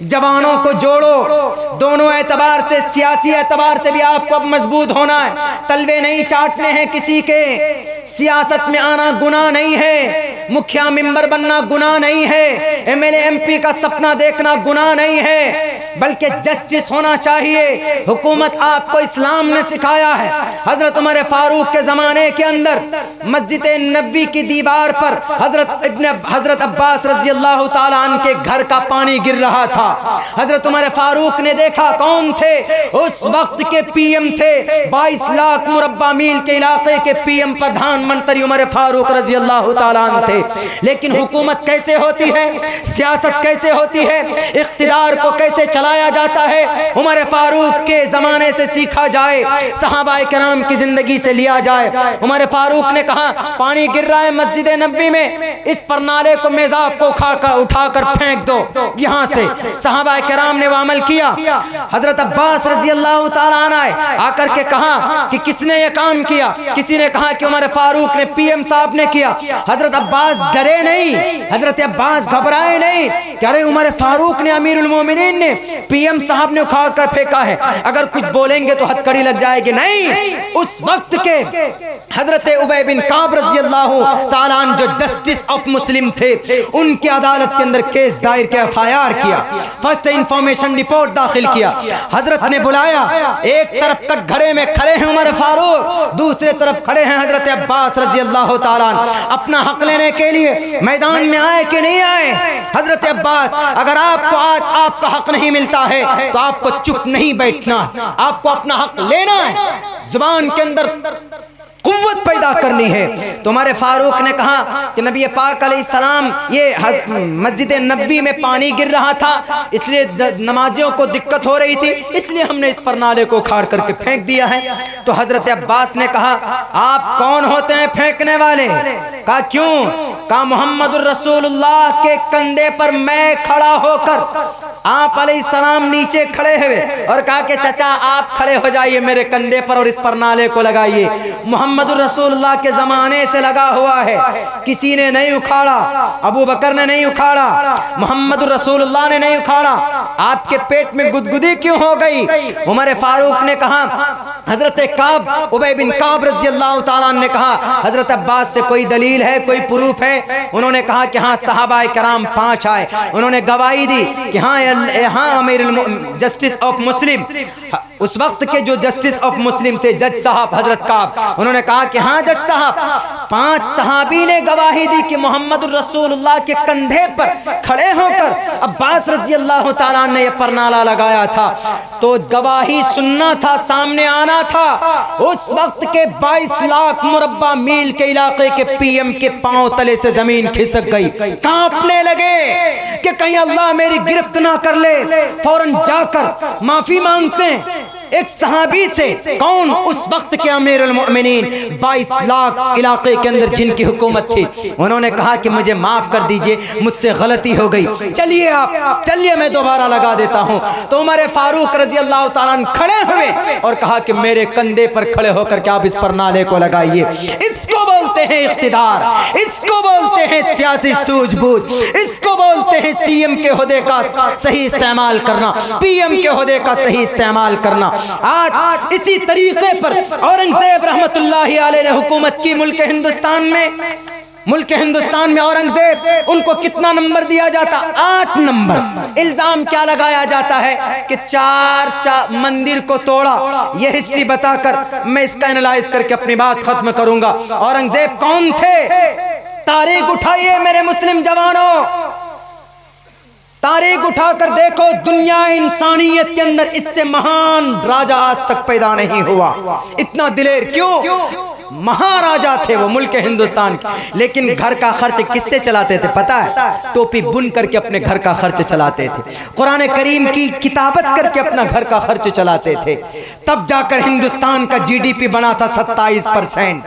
जवानों को जोड़ो, दोनों एतबार से, सियासी एतबार से भी आपको अब मजबूत होना है। तलवे नहीं चाटने हैं किसी के, सियासत में आना गुनाह नहीं है, मुखिया मिंबर बनना गुनाह नहीं है, एमएलए एमपी का सपना देखना गुनाह नहीं है, बल्कि जस्टिस होना चाहिए। हुकूमत आपको इस्लाम ने सिखाया है। हजरत उमर फारूक के ज़माने के अंदर मस्जिद नबी की दीवार पर हजरत अब्बास रजी अल्लाह ताला अन्हु के घर का पानी गिर रहा था। हजरत उमर फारूक ने देखा, कौन थे? उस वक्त के पीएम थे, 22 लाख मुरब्बा मील के इलाके के पीएम प्रधानमंत्री उमर फारूक रजी अल्लाह ताला अन्हु थे। लेकिन हुकूमत कैसे होती है, सियासत कैसे होती है, इख्तिदार को कैसे चलाया जाता है, उमर फारूक के ज़माने से सीखा जाए, सहाबाए किराम की ज़िंदगी से लिया जाए। उमर फारूक ने कहा, पानी गिर रहा है मस्जिद नबी में, इस परनाले को, मेज़ाब को उठाकर फेंक दो यहाँ से। सहाबाए किराम ने वो अमल किया। हजरत अब्बास रजी अल्लाह ताला अन्हु आकर के कहा कि किसने ये काम किया? किसी ने कहा कि उमर फारूक ने, पीएम साहब ने किया। हजरत अब्बास डरे नहीं, हजरत अब्बास घबराए नहीं कि अरे उमर फारूक ने, अमीरुल मोमिनीन ने, पीएम साहब ने उखाड़ कर फेंका है, अगर कुछ बोलेंगे तो हथकड़ी लग जाएगी। नहीं, उस वक्त के हजरत उबय बिन काब रजी अल्लाह ताला अन्हु जो जस्टिस ऑफ मुस्लिम थे, उनकी अदालत के अंदर केस दायर किया, एफआईआर किया, फर्स्ट इंफॉर्मेशन रिपोर्ट दाखिल किया। हजरत ने बुलाया, एक तरफ कटघरे में खड़े हैं उमर फारूक, दूसरे तरफ खड़े हैं हजरत अब्बास रजी अल्लाह ताला अन्हु। अपना हक लेने के लिए मैदान में आए कि नहीं आए? हजरत अब्बास, अगर आपको आज आपका हक नहीं मिलता है तो आपको चुप नहीं बैठना, आपको अपना हक लेना है, जुबान के अंदर कुव्वत पैदा करनी है। तो हमारे फारूक ने कहा कि नबी पाक अलैहिस्सलाम, ये मस्जिद नबी में पानी गिर रहा था, इसलिए नमाजियों को दिक्कत हो रही थी, इसलिए हमने इस परनाले को उखाड़ करके फेंक दिया है। तो हजरत अब्बास ने कहा, आप कौन होते हैं फेंकने वाले? कहा क्यों? कहा मोहम्मदुर रसूलुल्लाह के कंधे पर मैं खड़ा होकर, आप अलैहिस्सलाम नीचे खड़े हुए और कहा कि चाचा आप खड़े हो जाइए मेरे कंधे पर और इस परनाले को लगाइए। मोहम्मदुर रसूलुल्लाह के ज़माने से लगा हुआ है, किसी ने नहीं उखाड़ा, अबू बकर ने नहीं उखाड़ा, मोहम्मदुर रसूलुल्लाह ने नहीं उखाड़ा। आपके पेट में गुदगुदी क्यों हो गई? उमर फारूक ने कहा, हजरत काब, उबय बिन काब रजी अल्लाह ताला अन्हु ने कहा, हजरत अब्बास से कोई दलील है, कोई प्रूफ है? उन्होंने कहा कि हाँ, सहाबाए किराम 5 आए, उन्होंने गवाही दी कि हाँ अमीरुल जस्टिस ऑफ मुस्लिम, उस वक्त के जो जस्टिस ऑफ मुस्लिम थे जज साहब हजरत काब, उन्होंने कहा कि हाँ जज साहब, 5 सहाबी ने गवाही दी कि मोहम्मद रसूलुल्लाह के कंधे पर खड़े होकर अब्बास रजी अल्लाह ताला ने यह परनाला लगाया था। तो गवाही सुनना था, सामने आना था। उस वक्त के 22 लाख मुरब्बा मील के इलाके के पीएम के पांव तले से जमीन खिसक गई, कांपने लगे कि कहीं अल्लाह मेरी गिरफ्त ना कर ले। फौरन जाकर माफी मांगते एक सहाबी से, कौन? उस वक्त के अमीरुल मोमिनीन, 22 लाख इलाके के अंदर जिनकी हुकूमत थी। उन्होंने कहा कि मुझे माफ कर दीजिए, मुझसे गलती हो गई, चलिए आप चलिए, मैं दोबारा लगा देता हूं। तो उमर फारूक रजी अल्लाह ताला अन्हु खड़े हुए और कहा कि मेरे कंधे पर खड़े होकर के आप इस परनाले को लगाइए। इसको बोलते हैं इख्तिदार, इसको बोलते हैं सियासी सूझबूझ, इसको बोलते हैं सीएम के ओहदे का सही इस्तेमाल करना, पीएम के ओहदे का सही इस्तेमाल करना। आज इसी तरीके पर औरंगजेब रहमतुल्लाहि अलैहि ने हुकूमत की मुल्क हिंदुस्तान में औरंगजेब, उनको कितना नंबर दिया जाता? 8 नंबर। इल्जाम क्या लगाया जाता है कि 4 मंदिर को तोड़ा। यह हिस्ट्री बताकर मैं इसका एनालाइज करके अपनी बात खत्म करूंगा। औरंगजेब कौन थे? तारीख उठाइए मेरे मुस्लिम जवानों, तारीख उठाकर देखो, दुनिया इंसानियत के अंदर इससे महान राजा आज तक पैदा नहीं हुआ। इतना दिलेर क्यों? महाराजा थे वो मुल्क हिंदुस्तान के, लेकिन घर का खर्च किससे चलाते थे पता है? टोपी बुन करके अपने घर का खर्च चलाते थे, कुरान करीम की किताबत करके अपना घर का खर्च चलाते थे। तब जाकर हिंदुस्तान का जीडीपी बना था 27%।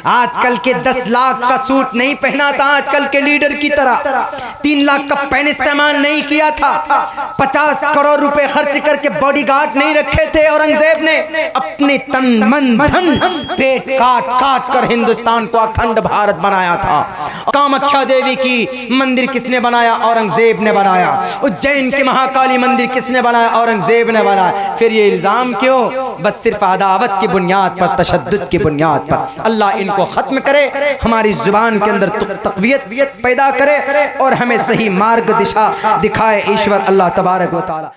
आजकल के 10 लाख का सूट नहीं पहना था आजकल के लीडर की तरह, 3 लाख का पेन इस्तेमाल नहीं کیا تھا. 50 کروڑ روپے خرچ کر کے باڈی گارڈ نہیں رکھے تھے اورنگزیب نے. اپنے تن من دھن پیٹ کاٹ کاٹ کر ہندوستان کو اکھنڈ بھارت بنایا تھا. کامکھیا دیوی کی مندر کس نے بنایا؟ اورنگزیب نے بنایا. اجین کے مہاکالی مندر کس نے بنایا؟ اورنگزیب نے بنایا. پھر یہ الزام کیوں؟ بس صرف عداوت کی بنیاد پر، تشدد کی بنیاد پر. اللہ ان کو ختم کرے، ہماری زبان کے اندر تقویت پیدا کرے اور ہمیں صحیح مارگ دشا دکھائے. ایشور اللہ تبارک و تعالی.